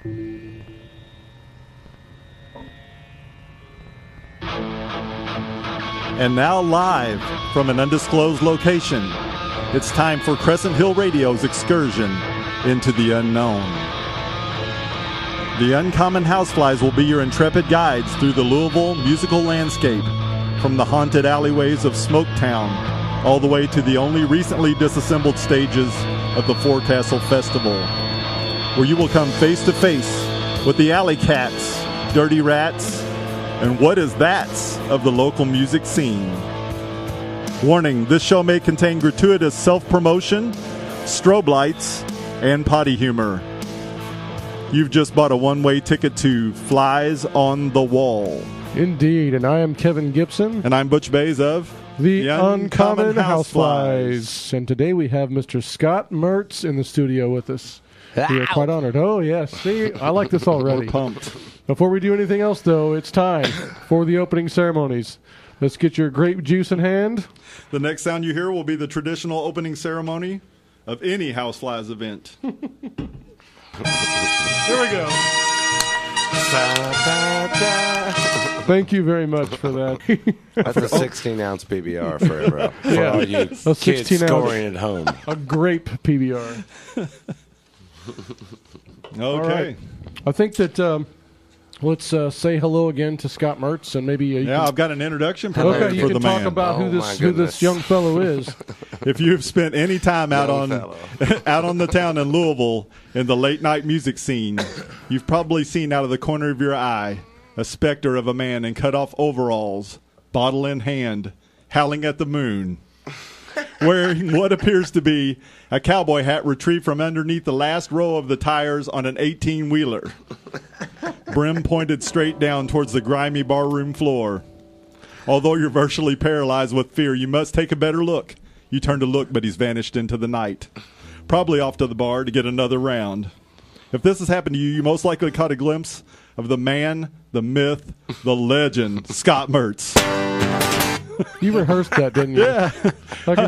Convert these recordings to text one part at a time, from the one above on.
And now live from an undisclosed location, it's time for Crescent Hill Radio's excursion into the unknown. The Uncommon Houseflies will be your intrepid guides through the Louisville musical landscape, from the haunted alleyways of Smoketown all the way to the only recently disassembled stages of the Forecastle Festival, where you will come face to face with the alley cats, dirty rats, and what is that's of the local music scene. Warning, this show may contain gratuitous self-promotion, strobe lights, and potty humor. You've just bought a one-way ticket to Flies on the Wall. Indeed, and I am Kevin Gibson. And I'm Butch Bays of The Uncommon Houseflies. And today we have Mr. Scott Mertz in the studio with us. We are quite honored. Oh, yes. See, I like this already. We're pumped. Before we do anything else, though, it's time for the opening ceremonies. Let's get your grape juice in hand. The next sound you hear will be the traditional opening ceremony of any Houseflies event. Here we go. Thank you very much for that. That's a 16-ounce PBR for all you kids scoring at home. A grape PBR. Okay. Right. I think that let's say hello again to Scott Mertz, and maybe I've got an introduction for okay, you the can man. talk about who this young fellow is. If you've spent any time out on the town in Louisville in the late night music scene, you've probably seen out of the corner of your eye a specter of a man in cut off overalls, bottle in hand, howling at the moon, wearing what appears to be a cowboy hat retrieved from underneath the last row of the tires on an 18-wheeler, brim pointed straight down towards the grimy barroom floor. Although you're virtually paralyzed with fear, you must take a better look. You turn to look, but he's vanished into the night, probably off to the bar to get another round. If this has happened to you, you most likely caught a glimpse of the man, the myth, the legend, Scott Mertz. You rehearsed that, didn't you? Yeah.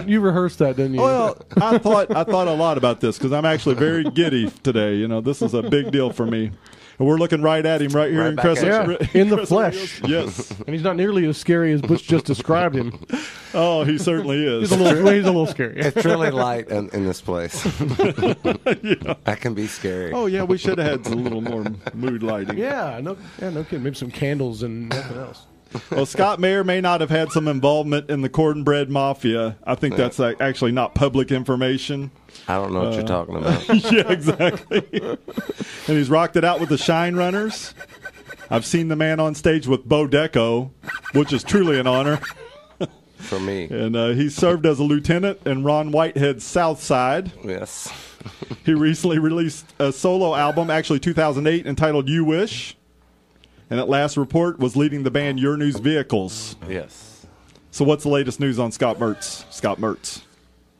You rehearsed that, didn't you? Well, I thought a lot about this because I'm actually very giddy today. You know, this is a big deal for me. And we're looking right at him right here in Crescent. In the flesh. Yes. And he's not nearly as scary as Butch just described him. Oh, he certainly is. He's a little scary. It's really light in this place. Yeah. That can be scary. Oh, yeah, we should have had a little more mood lighting. Yeah, no kidding. Maybe some candles and nothing else. Well, Scott may or may not have had some involvement in the Cornbread Mafia. I think that's actually not public information. I don't know what you're talking about. Yeah, exactly. And he's rocked it out with the Shinerunners. I've seen the man on stage with Bo Deco, which is truly an honor. For me. And he served as a lieutenant in Ron Whitehead's Southside. Yes. He recently released a solo album, actually 2008, entitled You Wish. And at last report was leading the band Your News Vehicles. Yes. So what's the latest news on Scott Mertz? Scott Mertz.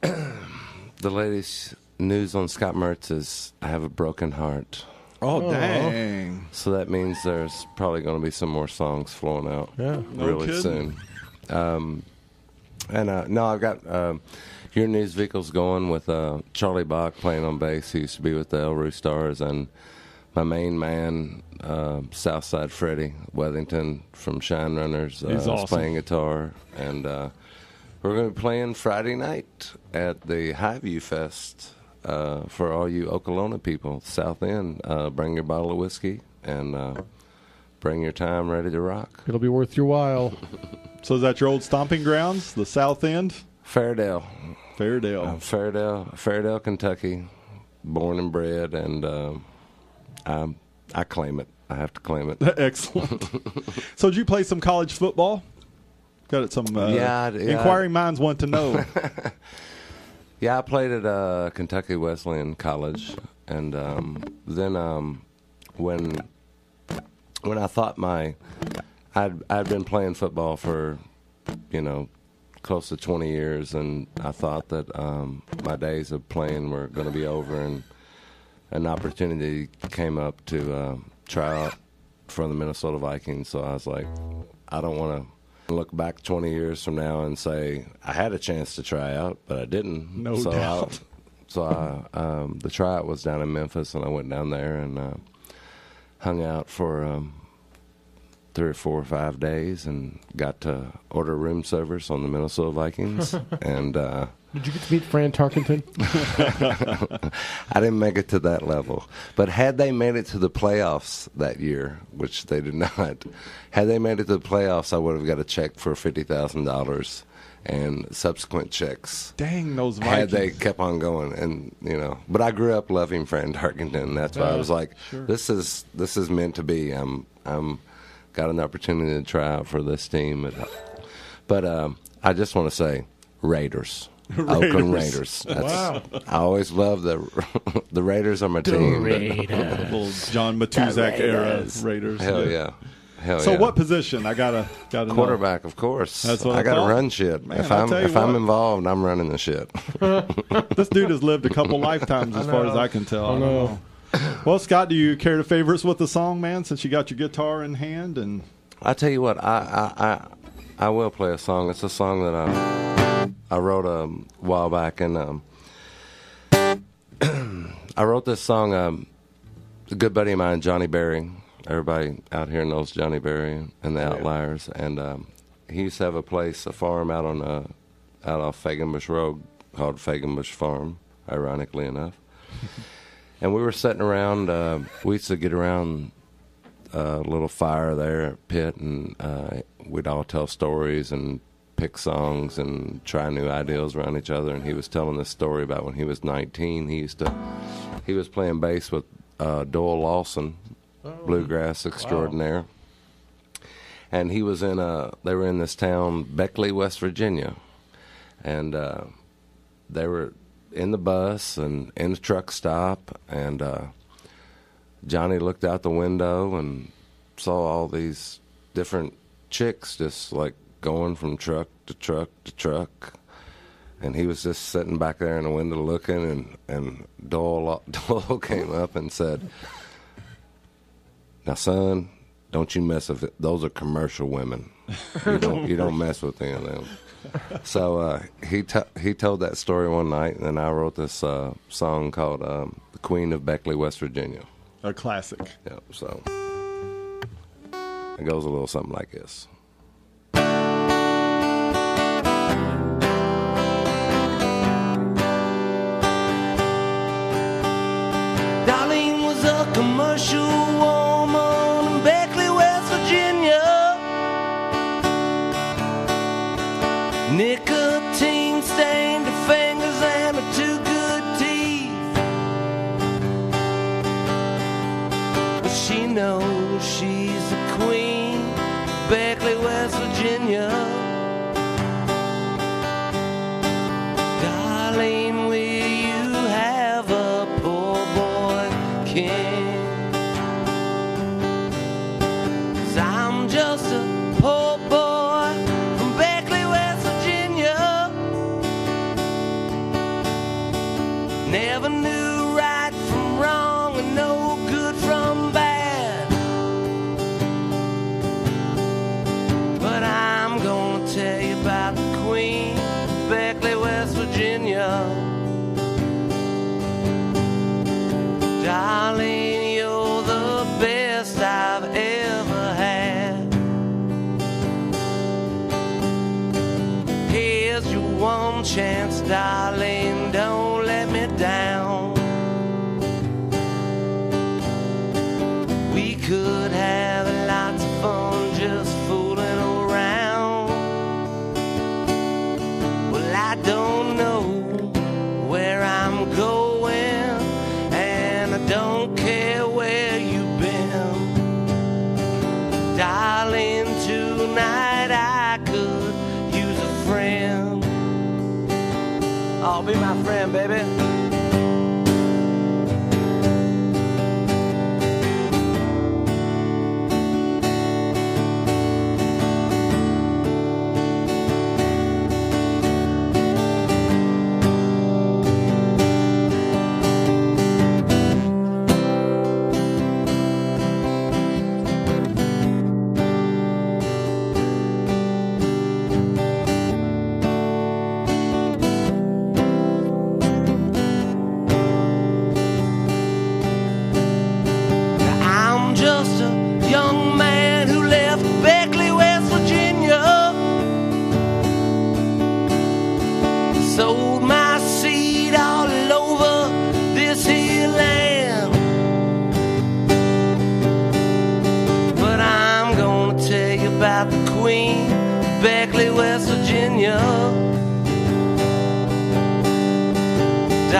The latest news on Scott Mertz is I have a broken heart. Oh, dang. So that means there's probably going to be some more songs flowing out really soon. I've got Your News Vehicles going with Charlie Bach playing on bass. He used to be with the El Roo Stars, and my main man, Southside Freddie Weathington from Shinerunners, is awesome. playing guitar. And we're going to be playing Friday night at the Highview Fest for all you Okolona people, South End. Bring your bottle of whiskey and bring your time ready to rock. It'll be worth your while. So is that your old stomping grounds, the South End? Fairdale, Kentucky, born and bred, and I claim it. I have to claim it. Excellent. So did you play some college football? Got it. Some inquiring minds want to know. Yeah, I played at Kentucky Wesleyan College, and then when I thought I'd been playing football for close to 20 years, and I thought that my days of playing were going to be over, and an opportunity came up to try out for the Minnesota Vikings. So I was like, I don't want to look back 20 years from now and say I had a chance to try out, but I didn't. No doubt. The tryout was down in Memphis, and I went down there, and hung out for 3 or 4 or 5 days and got to order room service on the Minnesota Vikings. And did you get to meet Fran Tarkenton? I didn't make it to that level. But had they made it to the playoffs that year, which they did not, had they made it to the playoffs, I would have got a check for $50,000 and subsequent checks. Dang, those Vikings. Had they kept on going. And, but I grew up loving Fran Tarkenton. That's why I was like, sure. This is meant to be. I'm got an opportunity to try out for this team. But I just want to say Raiders. Oakland Raiders. Wow. I always love the Raiders are my team. Little John Matuzak era Raiders. Hell yeah. So what position? I gotta quarterback, of course. That's what I gotta thought. run shit. Man, if I'm involved, I'm running the shit. This dude has lived a couple lifetimes as far as I can tell. I know. Well, Scott, do you care to favor us with the song, man? Since you got your guitar in hand, and I tell you what, I will play a song. It's a song that I wrote a while back, and I wrote this song. A good buddy of mine, Johnny Berry. Everybody out here knows Johnny Berry and the Outliers, and he used to have a farm out off Fagenbush Road called Fagenbush Farm, ironically enough. And we were sitting around. We used to get around a little fire there, pit, and we'd all tell stories and pick songs and try new ideas around each other. And he was telling this story about when he was 19. He was playing bass with Doyle Lawson, bluegrass extraordinaire. And he was they were in this town, Beckley, West Virginia. And they were in the bus and in the truck stop, and Johnny looked out the window and saw all these different chicks just like going from truck to truck to truck, and he was just sitting back there in the window looking, and Doyle came up and said, "Now, son, don't you mess with it. Those are commercial women. You don't mess with any of them." So he told that story one night, and then I wrote this song called "The Queen of Beckley, West Virginia." a classic. Yeah, so it goes a little something like this. Darlene was a commercial woman in Beckley, West Virginia. Nicotine stained her fingers and her two good teeth. But she knows she's the queen, Beckley, West Virginia. Darlene, will you have a poor boy king? 'Cause I'm just a poor boy from Beckley, West Virginia. Never knew right from wrong and no good from bad. But I'm gonna tell you about the queen, Beckley, West Virginia. Darling, you're the best I've ever had. Here's your one chance, darling, don't let me down. We could have lots of fun just fooling around. Well, I don't know where I'm going, and I don't care where you've been. Darling, tonight I could use a friend. Oh, be my friend, baby.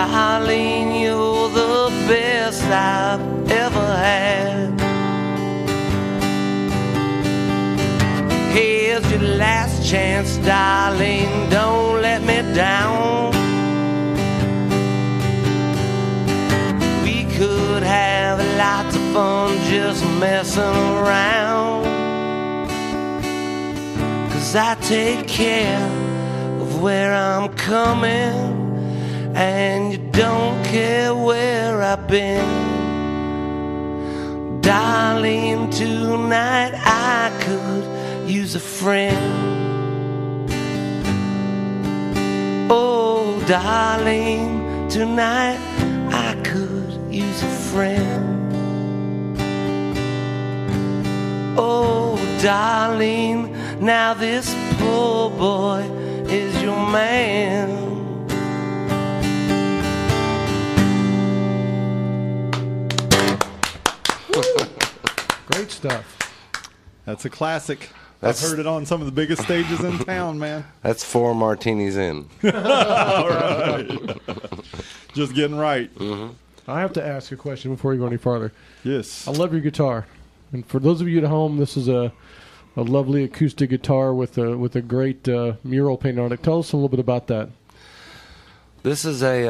Darling, you're the best I've ever had. Here's your last chance, darling, don't let me down. We could have lots of fun just messing around. 'Cause I take care of where I'm coming, and you don't care where I've been. Darling, tonight I could use a friend. Oh, darling, tonight I could use a friend. Oh, darling, now this poor boy is your man. Great stuff. That's a classic. I've heard it on some of the biggest stages in town, man. That's 4 martinis in. All right. Just getting right. Mm-hmm. I have to ask a question before you go any farther. Yes. I love your guitar. And for those of you at home, this is a lovely acoustic guitar with a great mural painted on it. Tell us a little bit about that. This is a,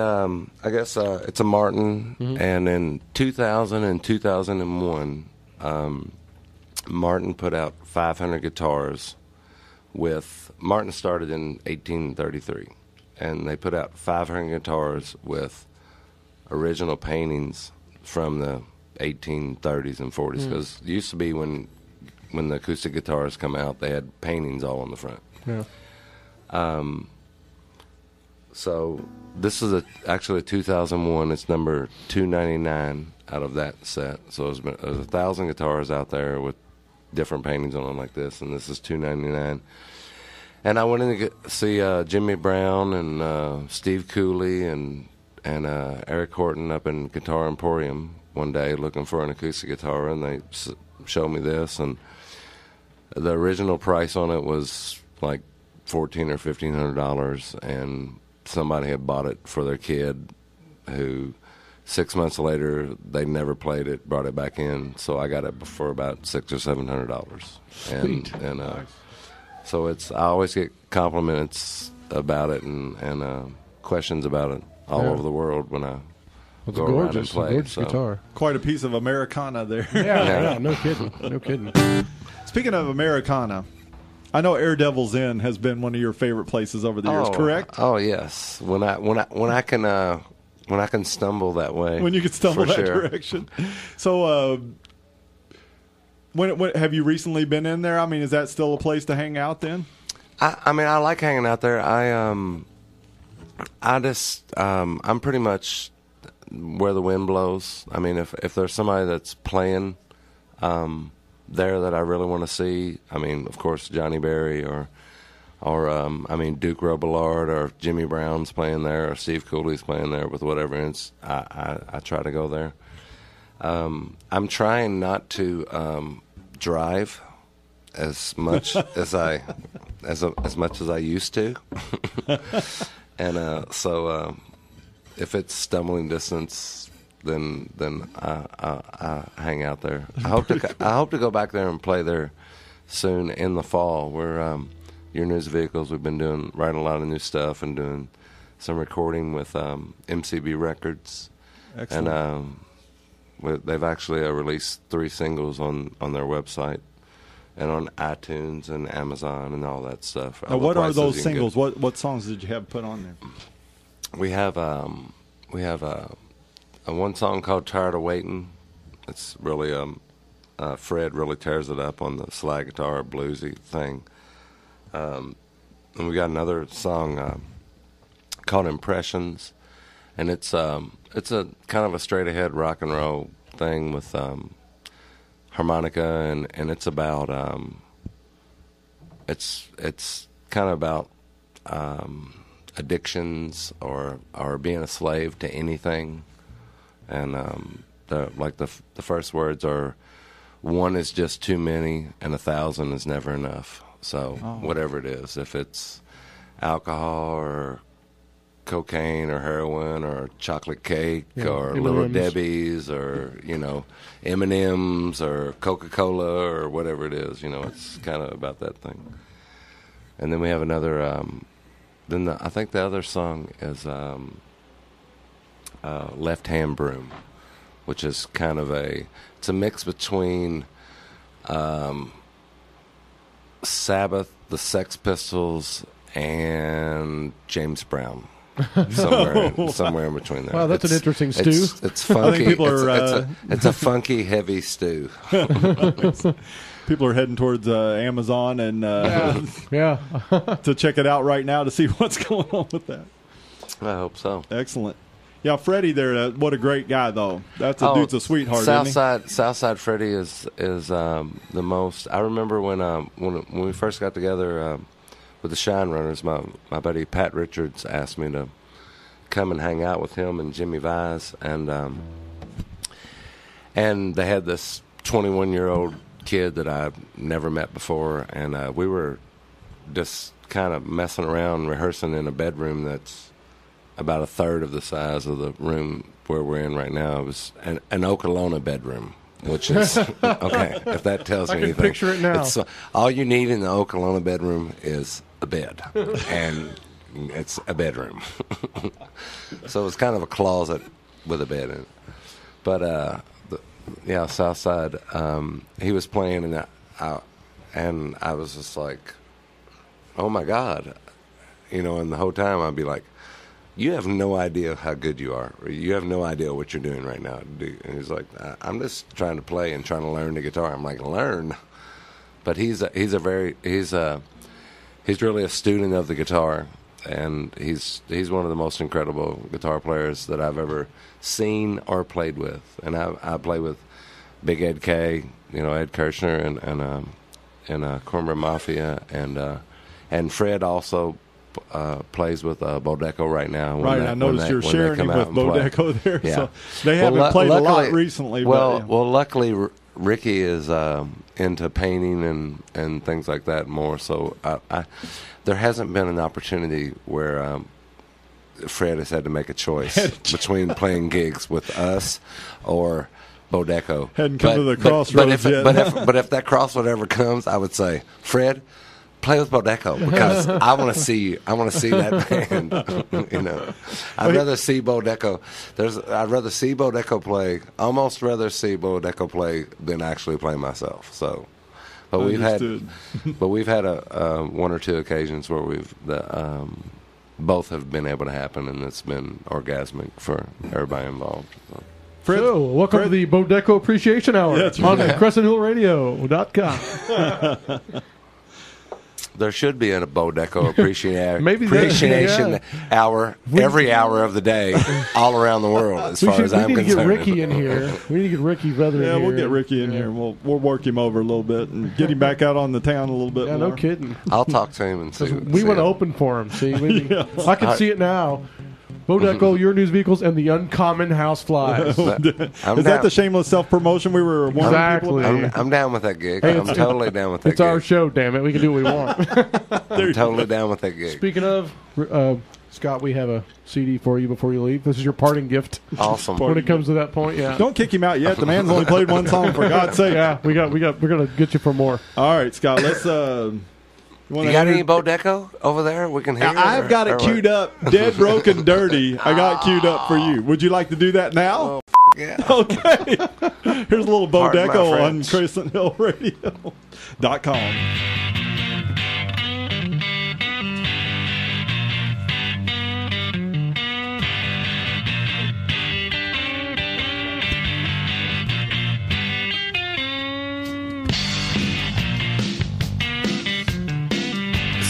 I guess it's a Martin, and in 2000 and 2001, Martin put out 500 guitars with, Martin started in 1833, and they put out 500 guitars with original paintings from the 1830s and 40s, because it used to be when the acoustic guitars come out, they had paintings all on the front. Yeah. So this is actually a 2001. It's number 299 out of that set. So there's 1,000 guitars out there with different paintings on them like this, and this is 299. And I went in to see Jimmy Brown and Steve Cooley and Eric Horton up in Guitar Emporium one day looking for an acoustic guitar, and they showed me this, and the original price on it was like $1,400 or $1,500, and somebody had bought it for their kid who 6 months later they never played it, brought it back in, so I got it for about $600 or $700. Sweet. And so I always get compliments about it and questions about it all over the world when I go around and play. Gorgeous guitar. Quite a piece of Americana there. Yeah, no kidding. No kidding. Speaking of Americana, I know Air Devil's Inn has been one of your favorite places over the years, correct? Oh yes. When I can stumble that way. When you can stumble that sure. direction. So, when have you recently been in there? I mean, is that still a place to hang out then? I mean, I like hanging out there. I'm pretty much where the wind blows. I mean, if there's somebody that's playing there that I really want to see, I mean, of course, Johnny Berry or Duke Robillard or Jimmy Brown's playing there or Steve Cooley's playing there with whatever. And I try to go there. I'm trying not to drive as much as I used to, and so if it's stumbling distance, then I hang out there. I hope to go back there and play there soon in the fall. We're Your News Vehicles. We've been writing a lot of new stuff and doing some recording with MCB Records. Excellent. And they've actually released 3 singles on their website and on iTunes and Amazon and all that stuff. Now, what are those singles? What songs did you have put on there? We have a one song called "Tired of Waiting." It's really Fred really tears it up on the slide guitar bluesy thing. And we got another song called "Impressions," and it's a kind of a straight ahead rock and roll thing with harmonica, and it's about it's kind of about addictions or being a slave to anything, and the first words are, "One is just too many, and 1,000 is never enough." So whatever it is, if it's alcohol or cocaine or heroin or chocolate cake or M&Ms. Little Debbie's or, M&M's or Coca-Cola or whatever it is. It's kind of about that thing. And then we have another, I think the other song is Left Hand Broom, which is kind of it's a mix between Sabbath, the Sex Pistols, and James Brown. Somewhere in between there. Wow, that's an interesting stew. It's funky. I think people are, it's a funky, heavy stew. People are heading towards Amazon and to check it out right now to see what's going on with that. I hope so. Excellent. Yeah, Freddie there, what a great guy, though. Dude's a sweetheart, Southside Freddie is the most. I remember when we first got together with the Shinerunners, my buddy Pat Richards asked me to come and hang out with him and Jimmy Vise, and they had this 21-year-old kid that I've never met before, and we were just kind of messing around, rehearsing in a bedroom that's about a third of the size of the room where we're in right now. It was an Okolona bedroom, which is, okay, if that tells you anything. I can picture it now. All you need in the Okolona bedroom is a bed, and it's a bedroom. So it's kind of a closet with a bed in it. But, Southside, he was playing, and I was just like, oh, my God. And the whole time I'd be like, you have no idea how good you are. You have no idea what you're doing right now. And he's like, I'm just trying to play and trying to learn the guitar. I'm like, learn? But he's really a student of the guitar, and he's one of the most incredible guitar players that I've ever seen or played with. And I play with Big Ed K, Ed Kirshner, and Cornbread Mafia, and Fred also plays with Bodeco right now. Right, I noticed you're sharing him with Bodeco there. Yeah. So they haven't played a lot recently. Well, luckily Ricky is into painting and things like that more. So there hasn't been an opportunity where Fred has had to make a choice between playing gigs with us or Bodeco. Hadn't come to the crossroads yet. But if that crossroad ever comes, I would say, Fred, play with Bodeco, because I want to see that band. I'd rather see Bodeco. I'd rather see Bodeco play. Almost rather see Bodeco play than actually play myself. So, but we've had one or two occasions where both have been able to happen, and it's been orgasmic for everybody involved. So. Welcome to the Bodeco Appreciation Hour on CrescentHillRadio.com. There should be a Bodeco appreciation hour every hour of the day, all around the world. As far as I'm concerned, we need to get Ricky in here. We need to get Ricky Feather in here. Yeah, we'll get Ricky in here. We'll work him over a little bit and get him back out on the town a little bit. Yeah, more. no kidding. I'll talk to him and see. We want to open for him. See, I can see it now. Bodeco, Your News Vehicles, and the Uncommon Houseflies. Is that the shameless self-promotion we were warning people about? I'm down with that gig. I'm totally down with that gig. It's our show, damn it. We can do what we want. I'm totally down with that gig. Speaking of, Scott, we have a CD for you before you leave. This is your parting gift. Awesome. When it comes to that point, yeah. Don't kick him out yet. The man's only played one song, for God's sake. Yeah, we're gonna get you for more. All right, Scott. Let's. You got any Bodeco over there? We can hear it. I've got it queued up. Dead, Broken, Dirty. I got queued up for you. Would you like to do that now? Oh, yeah. Okay. Here's a little Bodeco on CrescentHillRadio.com.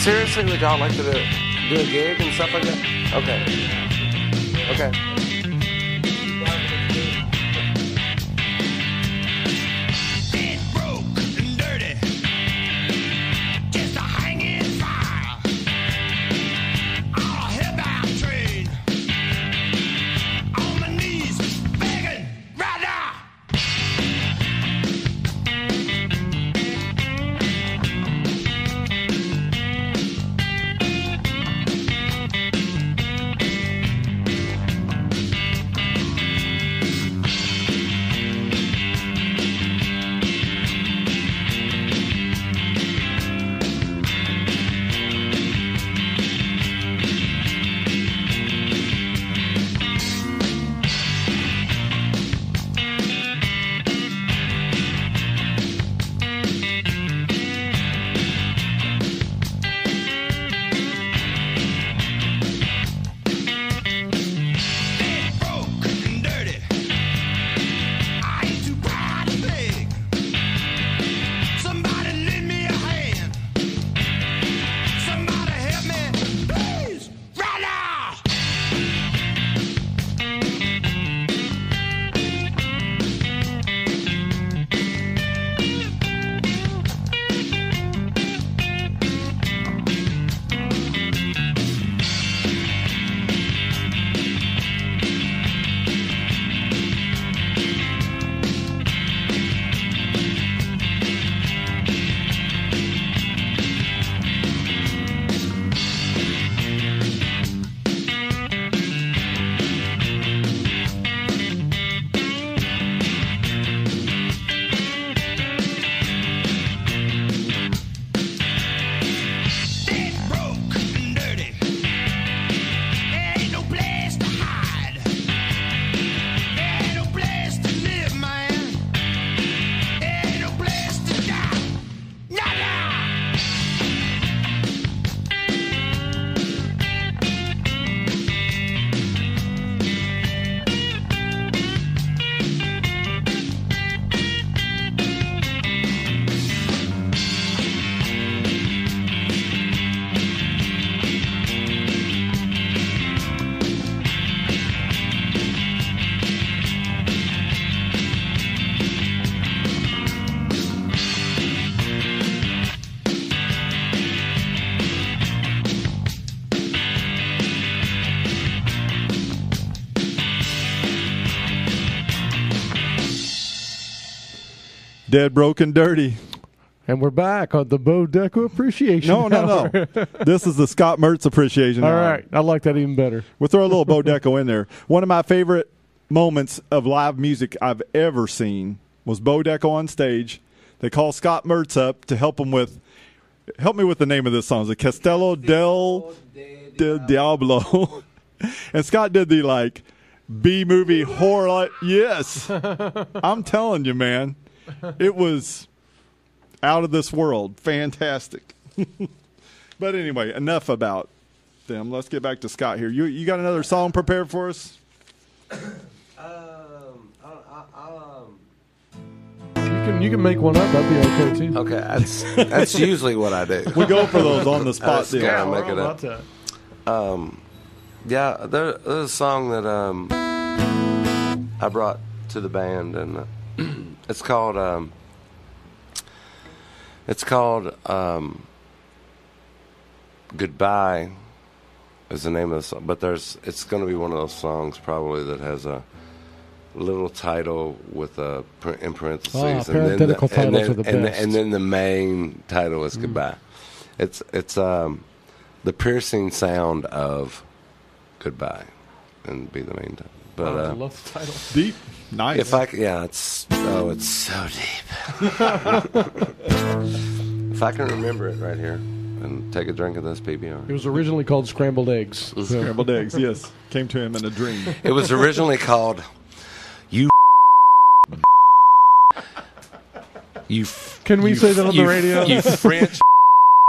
Seriously, would y'all like to do a gig and stuff like that? Okay. Dead, broke, and dirty. Just a hanging fire. On a hellbound train. On my knees, begging right now. Dead, Broke, and Dirty. And we're back on the Bo Deco Appreciation Hour. No. This is the Scott Mertz Appreciation All Hour. right. I like that even better. We'll throw a little Bo Deco in there. One of my favorite moments of live music I've ever seen was Bo Deco on stage. They call Scott Mertz up to help me with the name of this song. It's the Castello del Diablo. And Scott did the like B-movie horror. Yes. I'm telling you, man. It was out of this world. Fantastic. But anyway, enough about them. Let's get back to Scott here. You got another song prepared for us? You can make one up. That'd be okay too. Okay, that's usually what I do. We go for those on the spot. Yeah, deal. make it up. Yeah, there's a song that I brought to the band, and it's called Goodbye is the name of the song, but it's going to be one of those songs probably that has a little title with in parentheses, parenthetical titles are the best. And then the main title is Goodbye. It's the piercing sound of Goodbye, and be the main title. But I love the title. Deep, nice. It's so deep. If I can remember it right here and take a drink of this PBR. It was originally called Scrambled Eggs. Scrambled Eggs, yes. Came to him in a dream. It was originally called You. Can we say that on the radio? You French.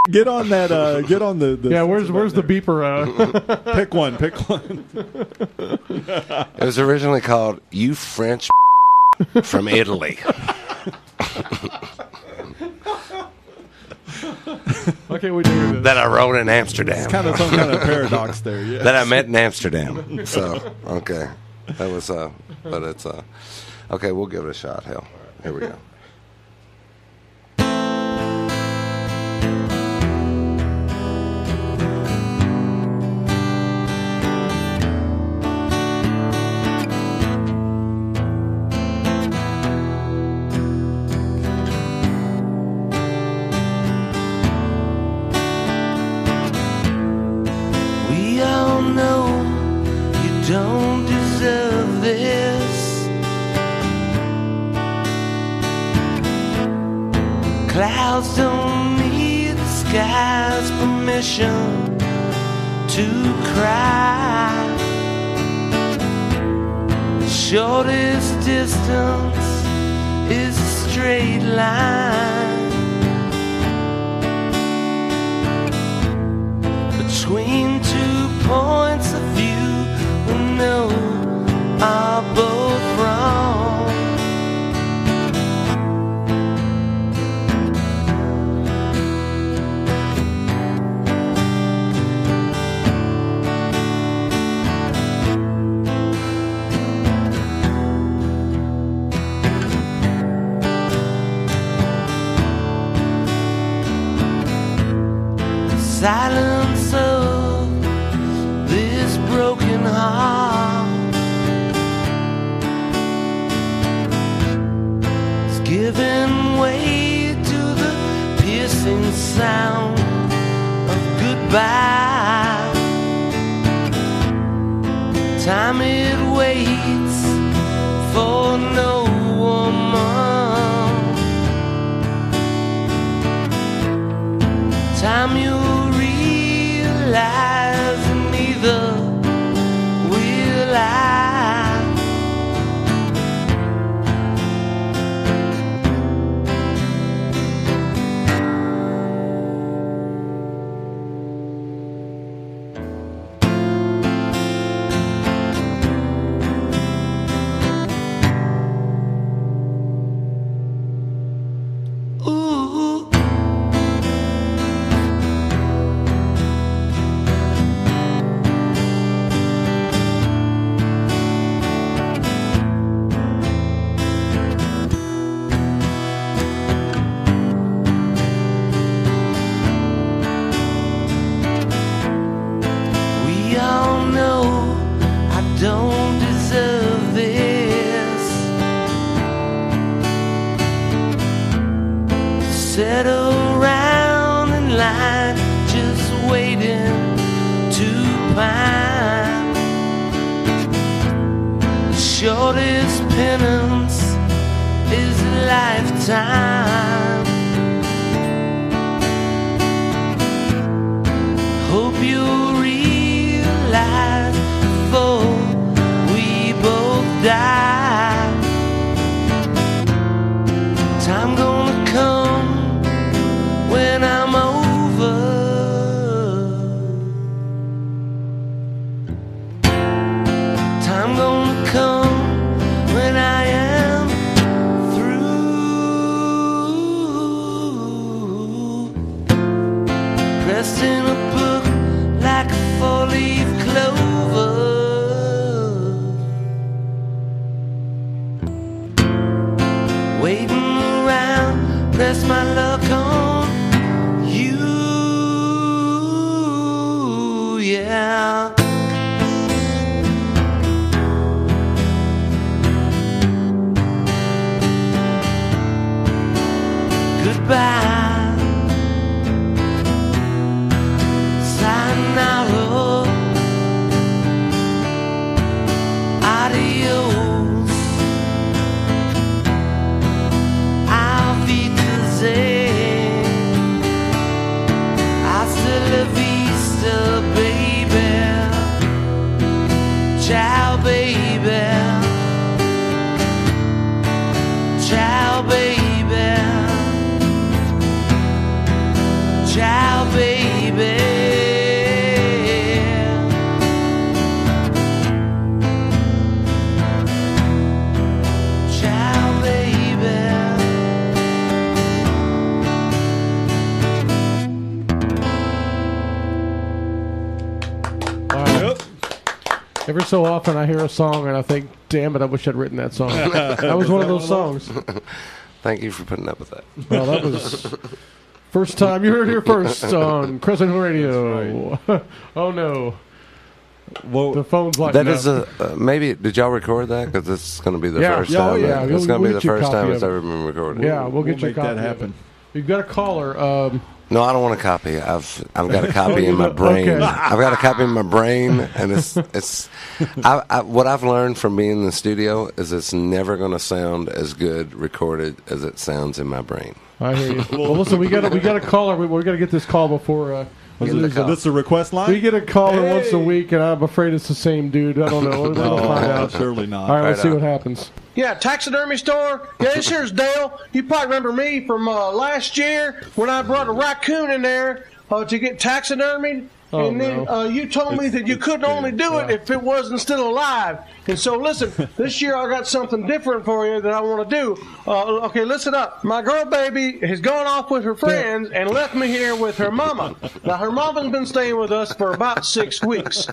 Get on that. Get on the. Yeah, where's the beeper? Pick one. Pick one. It was originally called You French from Italy. Okay, we do this. That I wrote in Amsterdam. It's kind of some kind of paradox there. Yeah. That I met in Amsterdam. So okay, that was but it's okay. We'll give it a shot. Hell, here we go. Clouds don't need the sky's permission to cry. The shortest distance is a straight line between 2 points of view we know are both wrong. Silence of this broken heart is giving way to the piercing sound of goodbye. Time it waits for no woman. Time you realize, neither will I. shortest penance is a lifetime. Hope you realize before we both die, time gonna come when I'm over. Time gonna come when I am through. Pressed in a book like a four-leaf clover. Waiting around, press my luck on you, yeah. Goodbye, sayonara, adios, auf Wiedersehen, hasta la vista, baby, ciao, baby, ciao, baby, ciao, baby. Ciao, baby. Every so often I hear a song and I think, damn it, I wish I'd written that song. That was one of those songs. Thank you for putting up with that. Well, that was first time you heard it here first on Crescent Hill Radio. Oh, no. Well, The phone's lighting That is up. maybe. Did y'all record that? Because this is going to be the Yeah. first Yeah, time. oh, yeah. It's going to We'll be the get you a first time copy it's of it. ever been recorded. Yeah, we'll get you a make copy that of happen. it. You've got a caller. No, I don't want a copy. I've got a copy in my brain. Okay. I've got a copy in my brain, and it's. What I've learned from being in the studio is it's never going to sound as good recorded as it sounds in my brain. I hear you. Well, listen, we got a caller. We got to get this call before. Give me the call. this is a request line? We get a caller once a week, and I'm afraid it's the same dude. I don't know. We're going to find out. Surely not. All right, let's Right see on. what happens. Yeah, taxidermy store. Yeah, this here's Dale. You probably remember me from last year when I brought a raccoon in there to get taxidermied. Oh, And then no. you told me that you couldn't only do it if it wasn't still alive. And so, listen, this year I got something different for you that I want to do. Okay, listen up. My girl baby has gone off with her friends and left me here with her mama. Now, her mama's been staying with us for about 6 weeks.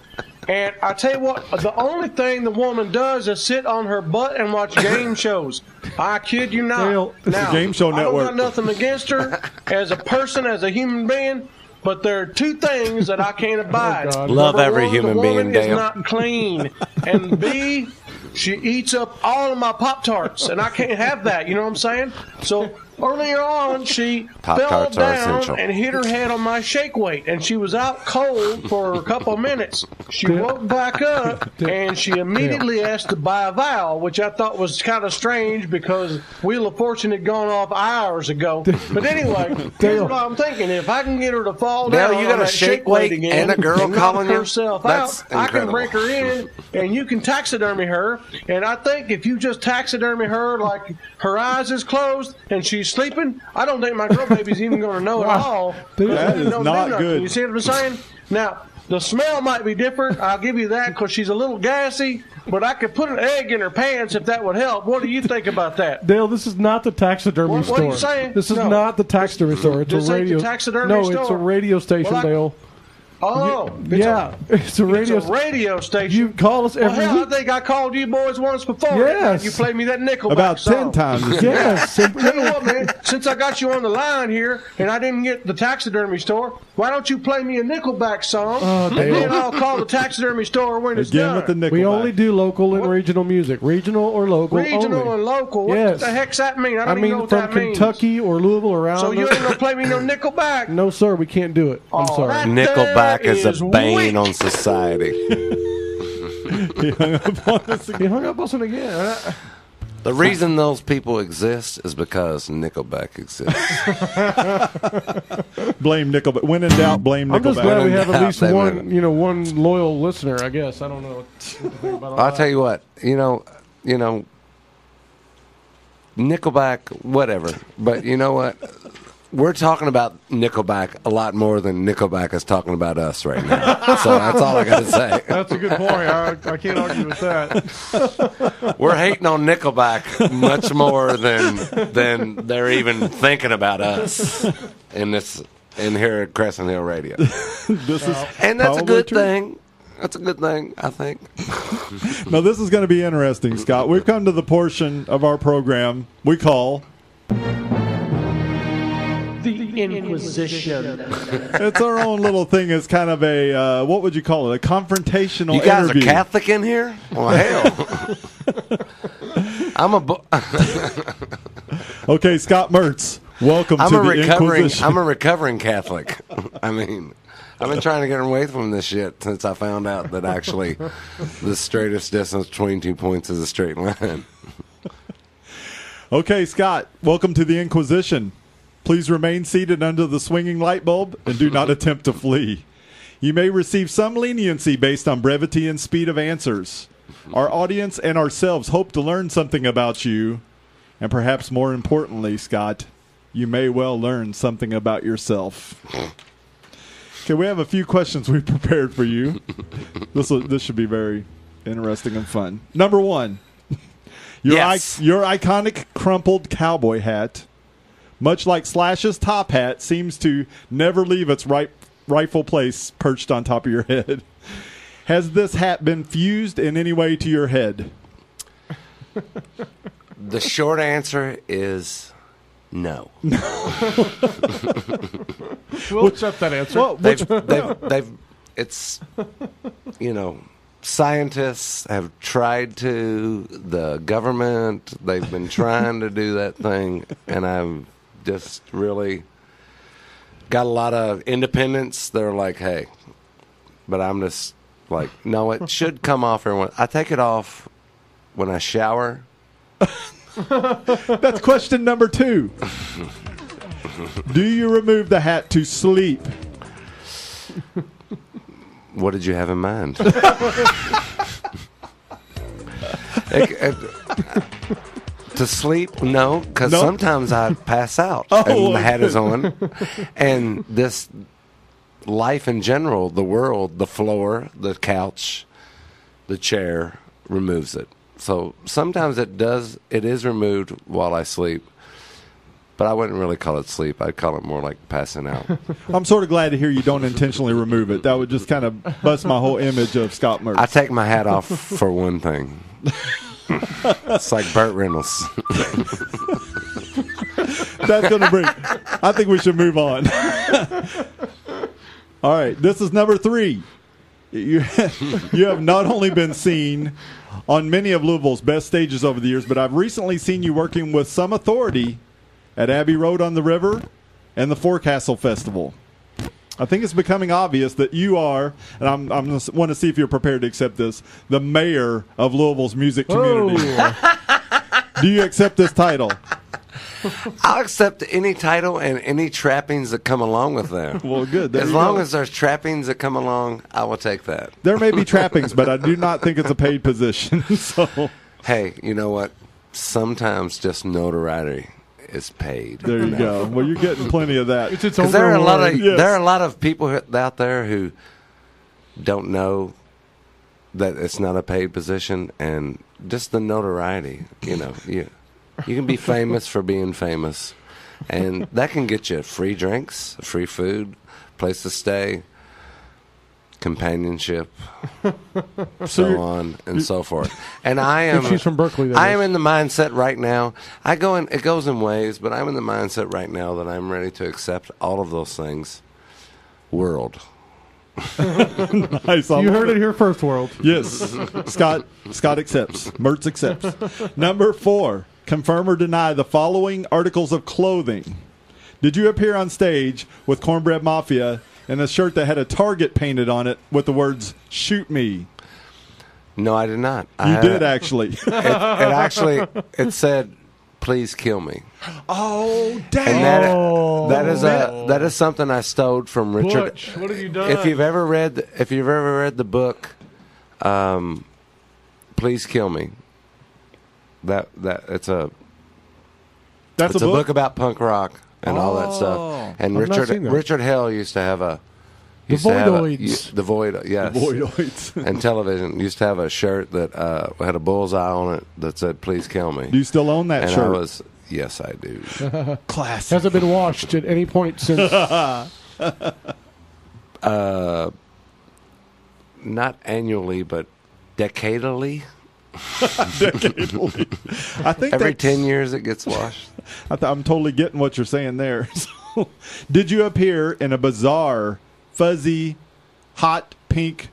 And I tell you what, the only thing the woman does is sit on her butt and watch game shows. I kid you not. Dale, this is Now, Game Show I don't Network. got nothing against her as a person, as a human being. But there are two things that I can't abide. God. Love Number every one, human the being, woman Dale. is not clean, and B, she eats up all of my Pop-Tarts, and I can't have that. You know what I'm saying? So earlier on, she fell Pop-Tarts are down essential. and hit her head on my shake weight, and she was out cold for a couple of minutes. She woke back up, and she immediately asked to buy a vowel, which I thought was kind of strange because Wheel of Fortune had gone off hours ago. But anyway, here's what I'm thinking. If I can get her to fall Dale, down you got on a that shake weight again and a girl knock calling you? herself That's out, I can incredible. break her in, and you can taxidermy her. And I think if you just taxidermy her like her eyes is closed and she's sleeping, I don't think my girl baby's even going to know at all. That is Don't do not nothing. good. You see what I'm saying? Now, the smell might be different. I'll give you that because she's a little gassy, but I could put an egg in her pants if that would help. What do you think about that? Dale, this is not the taxidermy What store. are you saying? This is No. not the taxidermy store. It's This a ain't the radio. taxidermy no, store. it's a radio station, Well, Dale. Oh, Yeah, it's a radio. It's a radio station. You call us Well, every hell, I week. think I called you boys once before. Yes. You played me that Nickelback About song. 10 times. Yes. Tell you what, man, since I got you on the line here and I didn't get the taxidermy store, why don't you play me a Nickelback song? Oh, and Dale. then I'll call the taxidermy store when it's Again done. with the Nickelback. We only do local and regional music. Regional or local Regional only. and local. What Yes. the heck's that mean? I don't I even know mean, what from that means. Kentucky or Louisville around. So you ain't gonna play me no Nickelback? No, sir, we can't do it. I'm Oh, sorry. that- Nickelback There is a is bane weak. on society. Can He hung up on us again. He hung up on us again. The reason those people exist is because Nickelback exists. Blame Nickelback. When in doubt, blame Nickelback. I'm just glad we have at least Doubt, one loyal listener. I guess I don't know what to think about all I'll that. tell you what. You know, Nickelback, whatever. But you know what? We're talking about Nickelback a lot more than Nickelback is talking about us right now. So that's all I got to say. That's a good point. I can't argue with that. We're hating on Nickelback much more than they're even thinking about us in here at Crescent Hill Radio. And that's a good thing. That's a good thing, I think. Now, this is going to be interesting, Scott. We've come to the portion of our program we call The Inquisition. It's our own little thing. It's kind of a, what would you call it? A confrontational You guys interview. are Catholic in here? Well, hell. Okay, Scott Mertz, welcome to the Inquisition. I'm a recovering Catholic. I mean, I've been trying to get away from this shit since I found out that actually the straightest distance between 2 points is a straight line. Okay, Scott, welcome to the Inquisition. Please remain seated under the swinging light bulb and do not attempt to flee. You may receive some leniency based on brevity and speed of answers. Our audience and ourselves hope to learn something about you, and perhaps more importantly, Scott, you may well learn something about yourself. Okay, we have a few questions we prepared for you. This should be very interesting and fun. Number one, your iconic crumpled cowboy hat, much like Slash's top hat, seems to never leave its rightful place perched on top of your head. Has this hat been fused in any way to your head? The short answer is no. We'll accept that answer. Well, It's, scientists have tried to, the government, they've been trying to do that thing, and I've just really got a lot of independents. They're like, hey, but I'm just like, no, it should come off every once. I take it off when I shower. That's question number 2. Do you remove the hat to sleep? What did you have in mind? To sleep? No, because sometimes I pass out and the hat is on. And this life in general, the world, the floor, the couch, the chair removes it. So sometimes it is removed while I sleep. But I wouldn't really call it sleep. I'd call it more like passing out. I'm sort of glad to hear you don't intentionally remove it. That would just kind of bust my whole image of Scott Mertz. I take my hat off for one thing. It's like Burt Reynolds. That's going to bring... I think we should move on. All right. This is number 3. You have not only been seen on many of Louisville's best stages over the years, but I've recently seen you working with some authority at Abbey Road on the River and the Forecastle Festival. I think it's becoming obvious that you are, and I'm going to want to see if you're prepared to accept this, the mayor of Louisville's music community. Do you accept this title? I'll accept any title and any trappings that come along with that. Well, good. As long as there's trappings that come along, I will take that. There may be trappings, but I do not think it's a paid position. So, hey, you know what? Sometimes just notoriety is paid. There you go. Well, you're getting plenty of that. It's its own There are reward. there are a lot of people out there who don't know that it's not a paid position, and just the notoriety. You can be famous for being famous, and that can get you free drinks, free food, place to stay, companionship, so on and so forth. And I am. She's from Berkeley. I am in the mindset right now. It goes in waves, but I'm in the mindset right now that I'm ready to accept all of those things. World. Nice. You heard it here first, world. Yes. Scott accepts. Mertz accepts. Number 4. Confirm or deny the following articles of clothing. Did you appear on stage with Cornbread Mafia in a shirt that had a target painted on it with the words "Shoot Me"? No, I did not. You did actually. It said, "Please kill me." Oh, damn! And that is something I stole from Richard. Butch, what have you done? If you've ever read the book, "Please Kill Me," it's a book about punk rock and all that stuff. And I've not seen that. Richard Hell used to have a The Voidoids. The Void, yes. The Voidoids. And television used to have a shirt that had a bullseye on it that said, "Please kill me." Do you still own that shirt? Yes, I do. Classic. Has it been washed at any point since? Not annually, but decadally. I think every 10 years it gets washed. I'm totally getting what you're saying there. So, did you appear in a bizarre, fuzzy, hot pink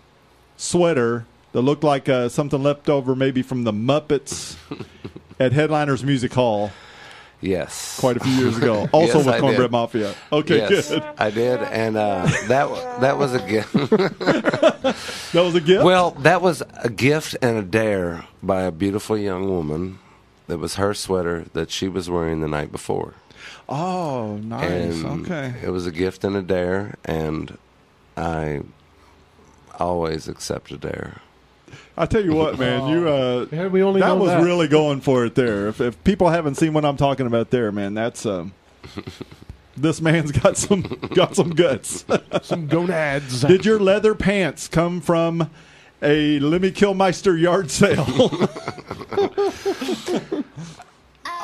sweater that looked like something left over maybe from the Muppets at Headliners Music Hall? Yes. Quite a few years ago. Also Yes, with I Cornbread did. Mafia. Okay, yes, good. I did, and that was a gift. That was a gift? Well, that was a gift and a dare by a beautiful young woman. That was her sweater that she was wearing the night before. Oh, nice. And okay. It was a gift and a dare, and I always accept a dare. I tell you what, man, we only that know was that. really going for it there. If people haven't seen what I'm talking about there, man, that's this man's got some guts. Some gonads. Did your leather pants come from a Lemmy Kilmister yard sale?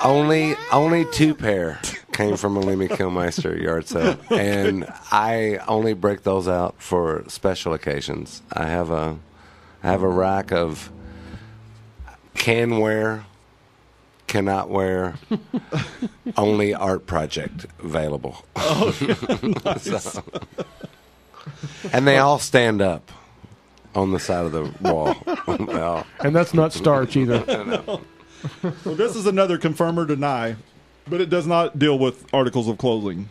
Only 2 pair came from a Lemmy Kilmister yard sale, and I only break those out for special occasions. I have a rack of can wear, cannot wear, only art project available. Oh, nice. So, and they all stand up on the side of the wall. And that's not starch either. Well, this is another confirm or deny, but it does not deal with articles of clothing.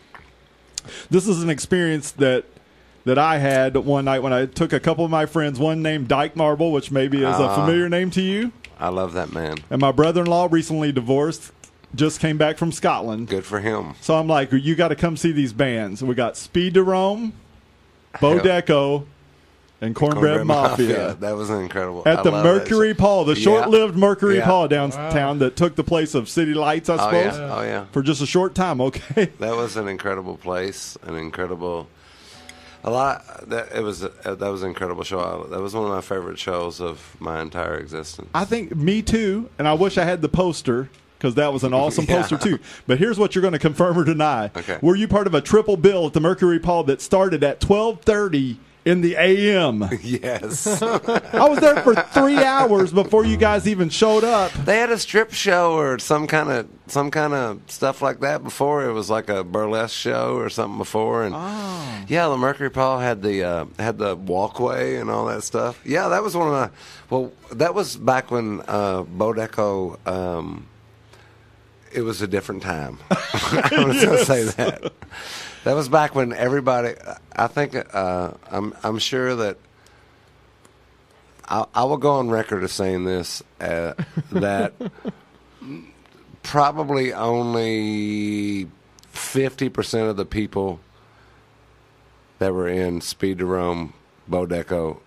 This is an experience that I had one night when I took a couple of my friends, one named Dyke Marble, which maybe is a familiar name to you. I love that man. And my brother-in-law, recently divorced, just came back from Scotland. Good for him. So I'm like, you got to come see these bands. We got Speed to Rome, Bo Deco, and Cornbread Mafia. That was incredible. At the Mercury Paul, the short-lived Mercury Paul downtown that took the place of City Lights, I suppose. Oh, yeah. For just a short time, okay. That was an incredible place, an incredible... That was an incredible show. That was one of my favorite shows of my entire existence. I think me too, and I wish I had the poster because that was an awesome poster too. But here's what you're going to confirm or deny. Okay. Were you part of a triple bill at the Mercury Paul that started at 12:30 in the a.m.? Yes. I was there for 3 hours before you guys even showed up. They had a strip show or some kind of stuff like that before. It was like a burlesque show or something before, and yeah, the Mercury Paul had the walkway and all that stuff. Yeah, that was one of my. Well, that was back when Bo Deco. It was a different time. I was going to say that. That was back when everybody. I think I'm sure that I will go on record as saying this that probably only 50% of the people that were in Speed to Rome, Bo Deco,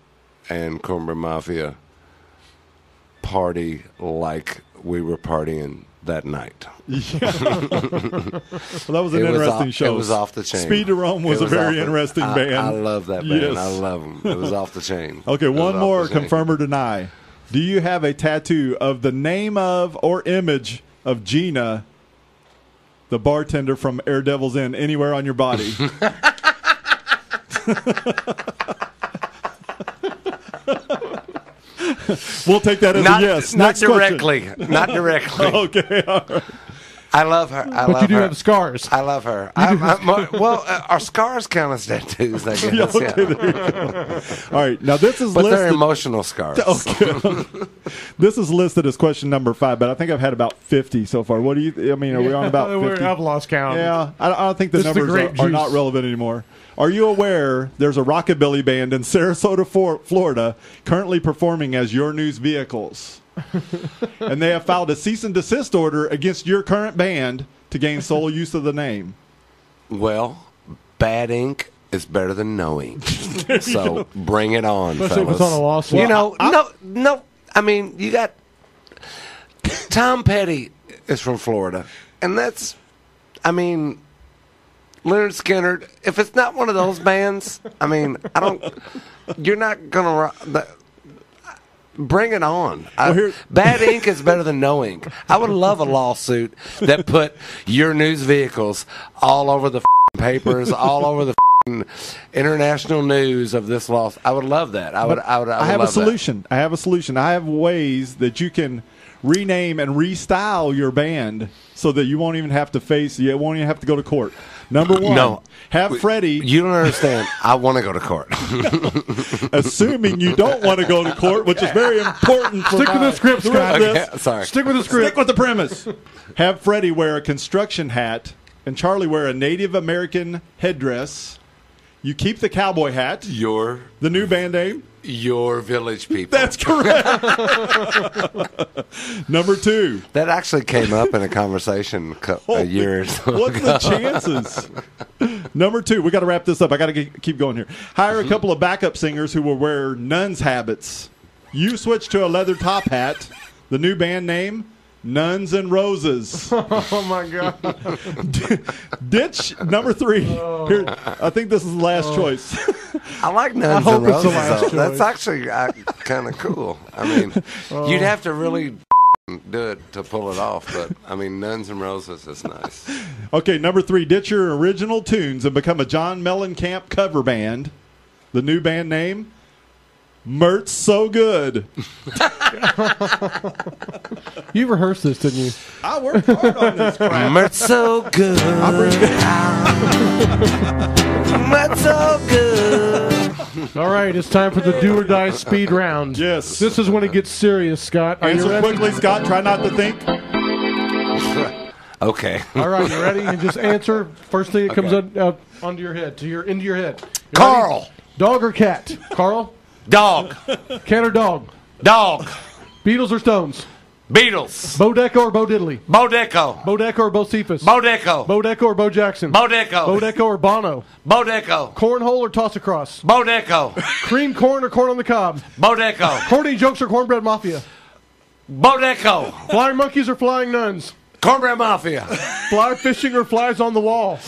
and Cornbread Mafia party like we were partying that night. Yeah. Well, that was an interesting show. It was off the chain. Speed to Rome was a very interesting band. I love that band. Yes. I love them. It was off the chain. Okay, one more, confirm or deny. Do you have a tattoo of the name of or image of Gina, the bartender from Air Devil's Inn, anywhere on your body? We'll take that as a yes. Not Next directly. question. Not directly. Okay, all right. I love her. But you do have scars. I love her. Our scars count as tattoos, I guess. Yeah, okay, there you go. All right, now this is But listed. they're emotional scars. Okay. This is listed as question number 5, but I think I've had about 50 so far. What do you? I mean, are we on about 50? I've lost count. Yeah, I don't think the This is the numbers grape are juice. not relevant anymore. Are you aware there's a rockabilly band in Sarasota, Florida, currently performing as Your News Vehicles? And they have filed a cease and desist order against your current band to gain sole use of the name. Well, bad ink is better than no ink. So bring it on, Especially if fellas. it's on a lawsuit. You know, no. I mean, you got Tom Petty is from Florida, and that's, I mean, Leonard Skinner. If it's not one of those bands, I mean, you're not gonna. Bring it on. Bad ink is better than no ink. I would love a lawsuit that put Your News Vehicles all over the papers, all over the international news of this loss. I would love that. I have a solution. I have a solution. I have ways that you can rename and restyle your band so that you won't even have to won't even have to go to court. Number one, have Freddie. You don't understand. I want to go to court. Assuming you don't want to go to court, which is very important. Stick with the script, Scott. Okay, sorry. Stick with the script. Stick with the premise. Have Freddie wear a construction hat and Charlie wear a Native American headdress. You keep the cowboy hat. The new band name. Your Village People. That's correct. Number 2. That actually came up in a conversation a year or so What's ago. the chances? Number 2. We got to wrap this up. I got to keep going here. Hire a couple of backup singers who will wear nuns' habits. You switch to a leather top hat. The new band name, Nuns and Roses. Oh, my God. Ditch number 3. Here, I think this is the last choice. I like Nuns hope and it's the Roses, last though. choice. That's actually kind of cool. I mean, you'd have to really do it to pull it off, but, I mean, Nuns and Roses is nice. Okay, number 3. Ditch your original tunes and become a John Mellencamp cover band. The new band name, Mertz So Good. You rehearsed this, didn't you? I worked hard on this crap. Mertz So Good. Mertz So Good. All right, it's time for the do or die speed round. Yes. This is when it gets serious, Scott. Are you Answer ready? quickly, Scott. Try not to think. Okay. All right, you ready? And just answer first thing that comes onto your head, into your head. You Carl. ready? Dog or cat? Carl? Dog. Cat or dog? Dog. Beatles or Stones? Beatles. Bo Deco or Bo Diddley? Bo Deco. Bo Deco or Bo Cephas? Bo Deco. Bo Deco or Bo Jackson? Bo Deco. Bo Deco or Bono? Bo Deco. Cornhole or toss across? Bo Deco. Cream corn or corn on the cob? Bo Deco. Corny jokes or Cornbread Mafia? Bo Deco. Flying monkeys or flying nuns? Cornbread Mafia. Fly fishing or flies on the wall?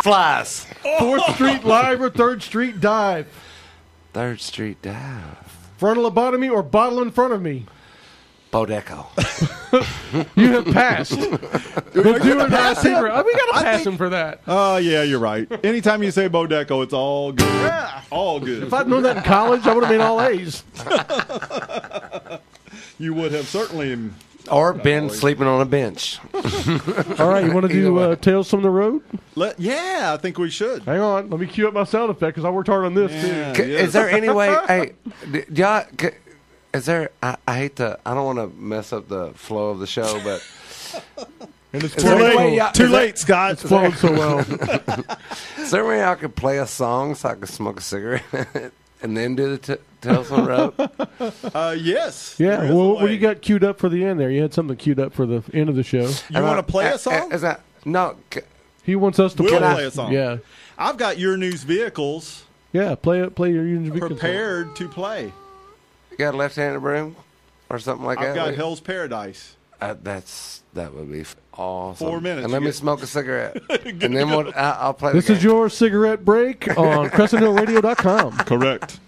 Flies. 4th Street live or 3rd Street dive? 3rd Street Dive. Frontal lobotomy or bottle in front of me? Bo Deco. You have passed. The do or die secret. Oh, we got to pass him for that. Oh, yeah, you're right. Anytime you say Bo Deco, it's all good. Yeah. All good. If I'd known that in college, I would have made all A's. You would have certainly. Or been sleeping on a bench. All right, you want to do Tales from the Road? Yeah, I think we should. Hang on. Let me cue up my sound effect because I worked hard on this, too. Is there any way? Hey, y'all, is there? I hate to. I don't want to mess up the flow of the show, but And it's Is there any way y'all- Too is late, Scott. It's flowing so well. is there any way I could play a song so I could smoke a cigarette and then do the Tales on the Road? Yes. Yeah, There is well, a what do way. you got queued up for the end there? You had something queued up for the end of the show. You want to play a song? Is that no? He wants us to We'll play. play a song. Yeah, I've got Your News Vehicles yeah. Play your union prepared to play. You got a left-handed broom or something like I've that? got Hell's Paradise. That would be awesome. 4 minutes. And let You me get- smoke a cigarette, and then I'll play. This the is game. your cigarette break on CrescentHillRadio.com. Correct.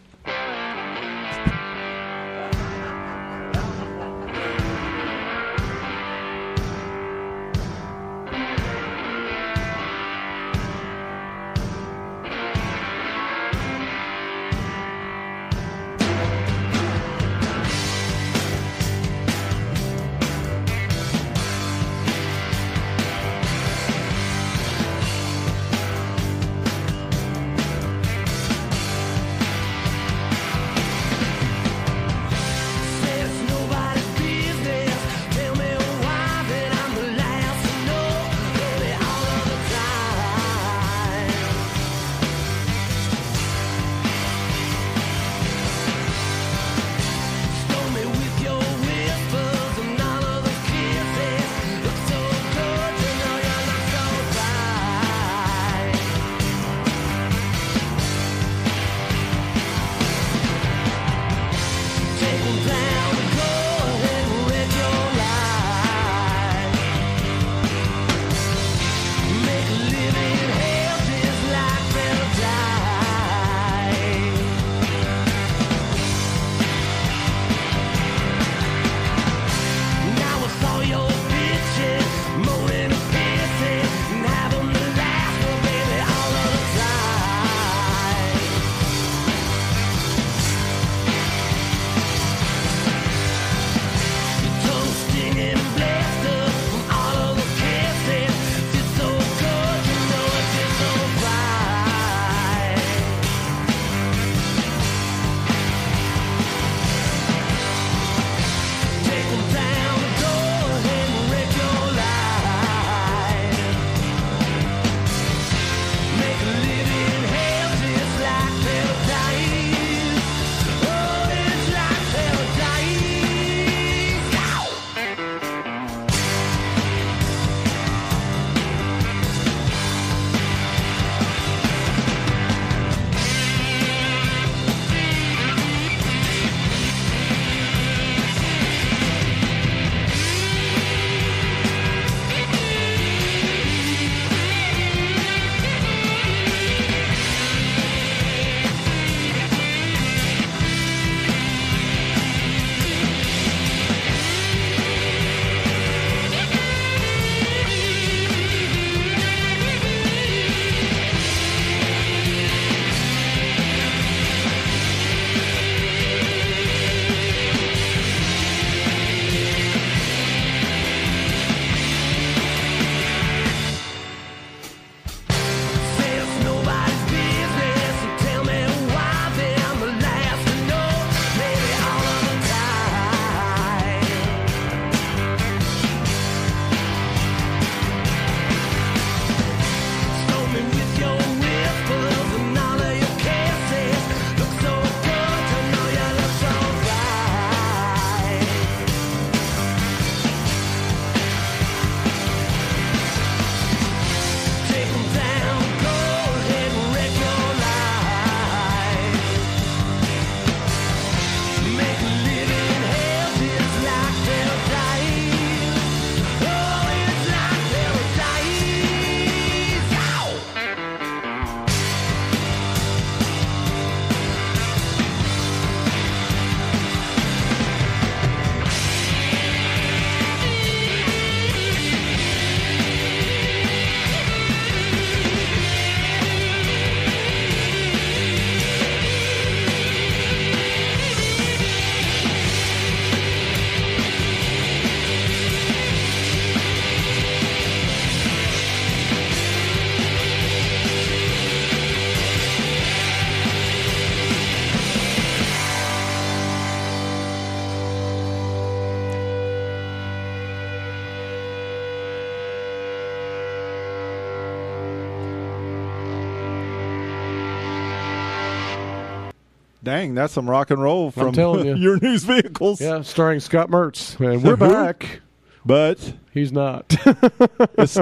Dang, that's some rock and roll from telling you. Your News Vehicles. Yeah, starring Scott Mertz. And we're back. But he's not. has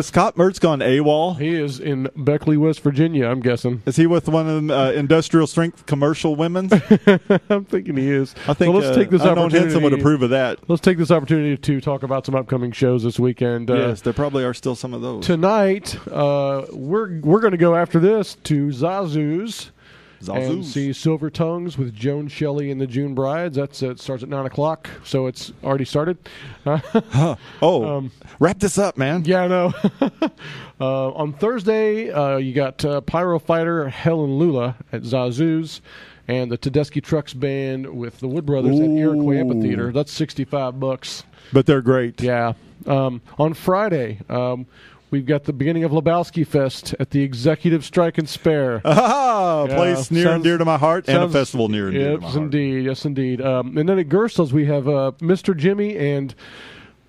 Scott Mertz gone AWOL? He is in Beckley, West Virginia, I'm guessing. Is he with one of them industrial strength commercial women? I'm thinking he is. I think so let's take this opportunity. Henson would approve of that. Let's take this opportunity to talk about some upcoming shows this weekend. Yes, there probably are still some of those. Tonight, we're going to go after this to Zazu's. And see Silver Tongues with Joan Shelley and the June Brides. It starts at 9 o'clock, so it's already started. Wrap this up, man. Yeah, I know. On Thursday, you got Pyro Fighter, Helen Lula at Zazu's, and the Tedeschi Trucks Band with the Wood Brothers at Iroquois Amphitheater. That's $65. But they're great. Yeah. On Friday, we've got the beginning of Lebowski Fest at the Executive Strike and Spare. A place near and dear to my heart, and a festival near and dear to my heart. Yes, indeed. And then at Gerstl's, we have Mr. Jimmy and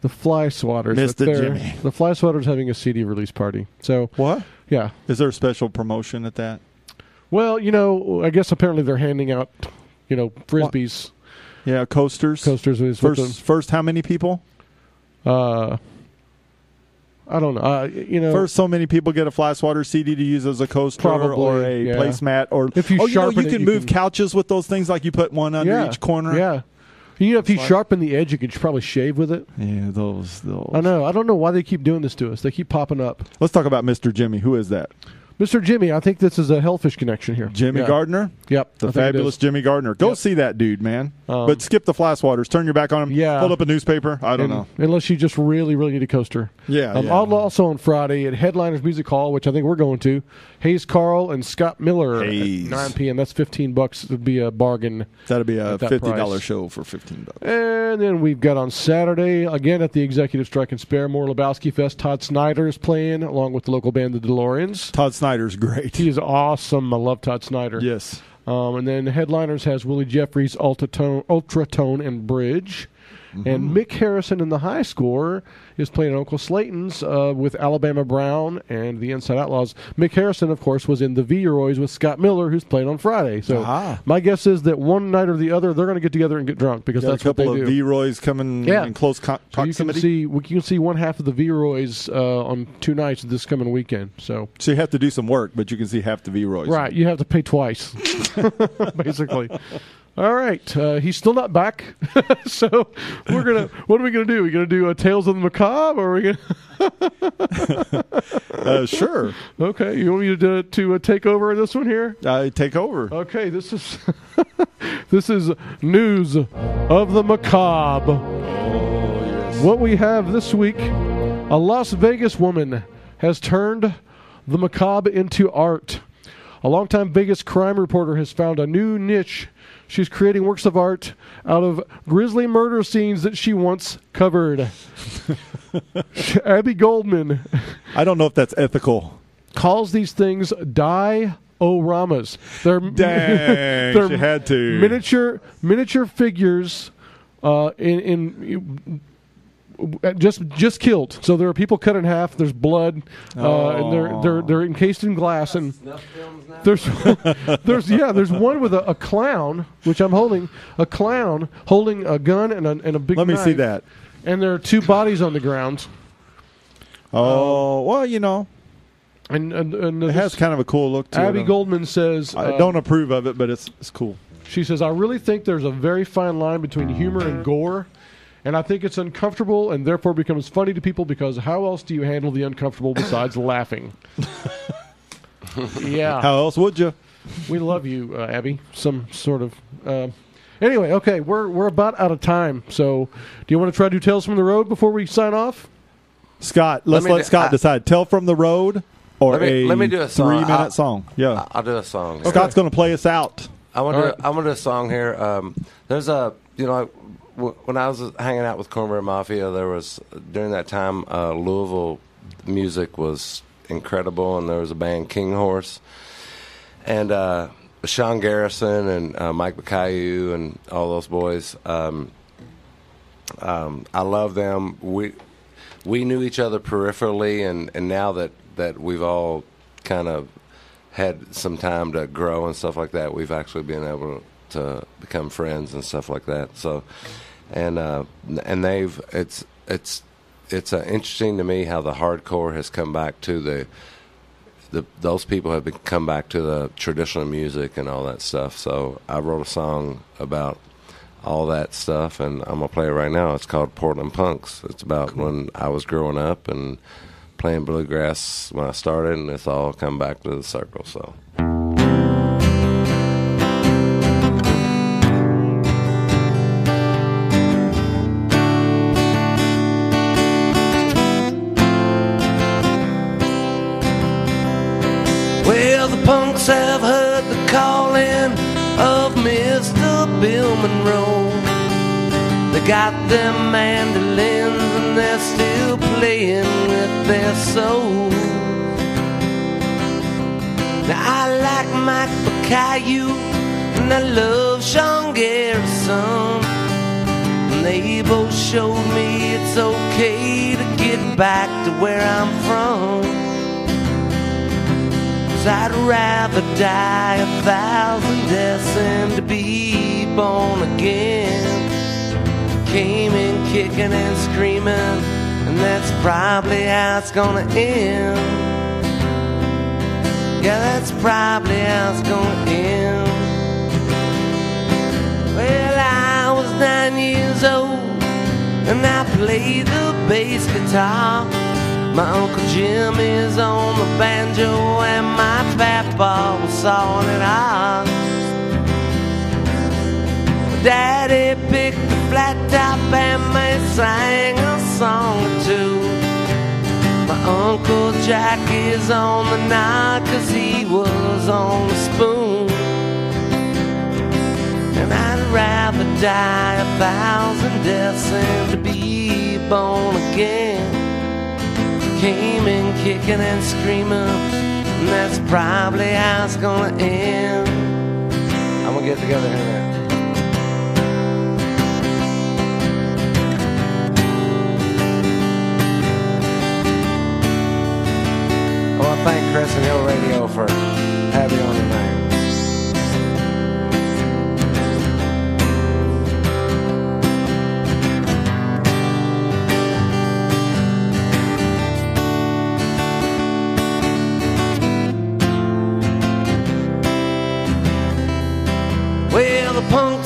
the Fly Swatters. Mr. Jimmy. The Fly Swatters having a CD release party. So what? Yeah. Is there a special promotion at that? Well, I guess apparently they're handing out, Frisbees. What? Yeah, coasters. Coasters. First, how many people? I don't know. First, so many people get a Fly Swatter CD to use as a coaster probably, or a placemat, or if you sharpen you can move couches with those things. Like you put one under each corner. Yeah. If you sharpen the edge, you could probably shave with it. Yeah, those. I know. I don't know why they keep doing this to us. They keep popping up. Let's talk about Mr. Jimmy. Who is that? Mr. Jimmy, I think this is a Hellfish connection here. Jimmy Gardner? Yep. The fabulous Jimmy Gardner. Go see that dude, man. But skip the Fly Swatters. Turn your back on him. Yeah. Hold up a newspaper. I don't know. Unless you just really, really need a coaster. Yeah. Also on Friday at Headliners Music Hall, which I think we're going to, Hayes Carl and Scott Miller at 9 p.m. That's $15. It would be a bargain. That'd be a $50 show for $15. And then we've got on Saturday, again at the Executive Strike and Spare, more Lebowski Fest. Todd Snyder is playing, along with the local band, the DeLoreans. Todd Snyder's great. He is awesome. I love Todd Snyder. Yes. And then Headliners has Willie Jeffries, Ultratone, and Bridge. Mm-hmm. And Mick Harrison in the High Score is playing Uncle Slayton's with Alabama Brown and the Inside Outlaws. Mick Harrison, of course, was in the V-Roys with Scott Miller, who's playing on Friday. So my guess is that one night or the other, they're going to get together and get drunk because that's what they do. A couple of V-Roys coming in close proximity. So you can see one half of the V-Roys on 2 nights this coming weekend. So you have to do some work, but you can see half the V-Roys. Right, you have to pay twice, basically. All right, he's still not back, so what are we gonna do? Are we gonna do Tales of the Macabre, or are we gonna? Sure. Okay, you want me to take over this one here? Take over. Okay, this is this is News of the Macabre. Oh, yes. What we have this week: a Las Vegas woman has turned the macabre into art. A longtime Vegas crime reporter has found a new niche. She's creating works of art out of grisly murder scenes that she once covered. Abby Goldman. I don't know if that's ethical. Calls these things dioramas. Dang, she had to. Miniature figures in just killed. So there are people cut in half. There's blood, and they're encased in glass. And there's one with a clown, which I'm holding. A clown holding a gun and a big knife. Let me see that. And there are 2 bodies on the ground. Oh, well, and it has kind of a cool look to it. Abby Goldman says, I don't approve of it, but it's cool. She says, I really think there's a very fine line between humor and gore. And I think it's uncomfortable and therefore becomes funny to people because how else do you handle the uncomfortable besides laughing? Yeah. How else would you? We love you, Abby. Some sort of. Anyway, okay, we're about out of time. So do you want to try to do Tales from the Road before we sign off? Scott, let's let Scott decide. Tell from the Road or let me do a song. 3-minute song. Yeah. I'll do a song. Okay. Scott's going to play us out. I want to do a song here. There's a, when I was hanging out with Cornbread Mafia, there was, during that time, Louisville music was incredible, and there was a band, King Horse, and Sean Garrison and Mike McCayu and all those boys. I love them. We knew each other peripherally, and now that we've all kind of had some time to grow and stuff like that, we've actually been able to become friends and stuff like that. So, and it's interesting to me how the hardcore has come back to those people have come back to the traditional music and all that stuff. So I wrote a song about all that stuff, and I'm gonna play it right now. It's called Portland Punks. It's about when I was growing up and playing bluegrass when I started, and it's all come back to the circle. So. Well, the punks have heard the calling of Mr. Bill Monroe. They got their mandolins and they're still playing with their souls. Now I like Mike Baccayu and I love Sean Garrison. And they both showed me it's okay to get back to where I'm from. I'd rather die 1,000 deaths than to be born again. Came in kicking and screaming, and that's probably how it's gonna end. Yeah, that's probably how it's gonna end. Well, I was 9 years old, and I played the bass guitar. My Uncle Jim is on the banjo and my papa was sawing it off. Daddy picked the flat top and they sang a song or two. My Uncle Jack is on the knob 'cause he was on the spoon. And I'd rather die 1,000 deaths than to be born again. Came in kicking and screaming, and that's probably how it's gonna end. I'm gonna get together here now. I want to thank Crescent Hill Radio for having me on tonight. Well, the punk